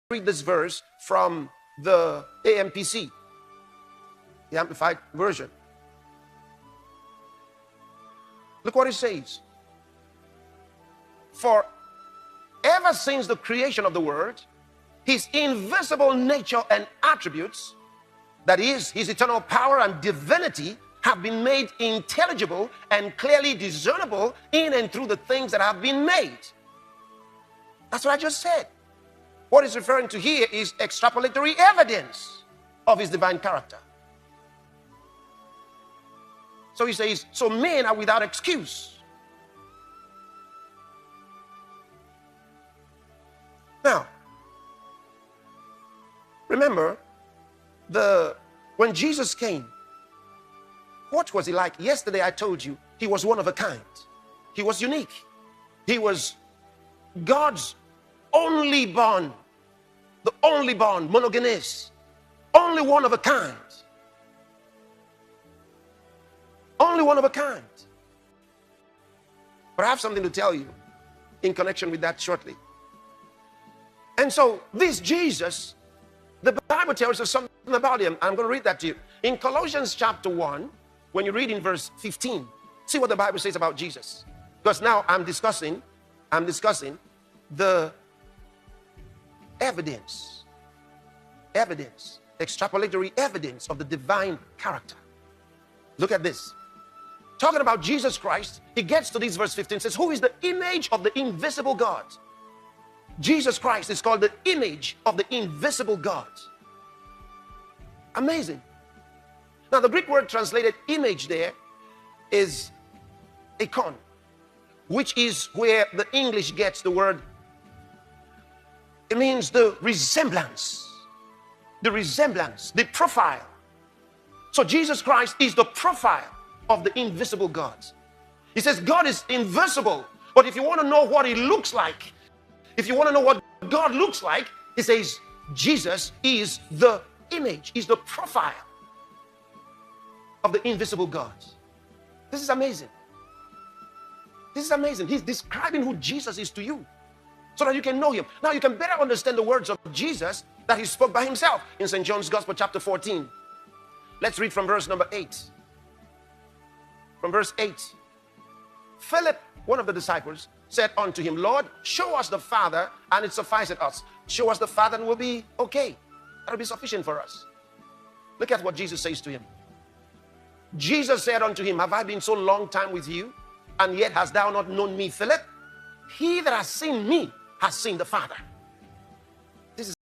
read this verse from the AMPC, the Amplified Version. Look what it says. For ever since the creation of the world, his invisible nature and attributes, that is, his eternal power and divinity, have been made intelligible and clearly discernible in and through the things that have been made. That's what I just said. What he's referring to here is extrapolatory evidence of his divine character. So he says, so men are without excuse. Now, remember, when Jesus came, what was he like? Yesterday I told you he was one of a kind. He was unique. He was God's only born, the only born, monogenes, only one of a kind. Only one of a kind. But I have something to tell you in connection with that shortly. And so this Jesus, the Bible tells us something about him. I'm going to read that to you. In Colossians chapter 1, when you read in verse 15, see what the Bible says about Jesus. Because now I'm discussing the evidence, extrapolatory evidence of the divine character. Look at this. Talking about Jesus Christ, he gets to this verse 15, says, who is the image of the invisible God? Jesus Christ is called the image of the invisible God. Amazing. Now, the Greek word translated image there is eikon, which is where the English gets the word. It means the resemblance, the profile. So Jesus Christ is the profile of the invisible God. He says God is invisible, but if you want to know what he looks like, if you want to know what God looks like, he says Jesus is the image, is the profile of the invisible God. This is amazing. This is amazing. He's describing who Jesus is to you so that you can know him. Now you can better understand the words of Jesus that he spoke by himself in St. John's Gospel chapter 14. Let's read from verse number 8. From verse 8. Philip, one of the disciples, said unto him, Lord, show us the Father, and it sufficeth us. Show us the Father and we'll be okay. That'll be sufficient for us. Look at what Jesus says to him. Jesus said unto him, have I been so long time with you, and yet hast thou not known me, Philip? He that has seen me has seen the Father.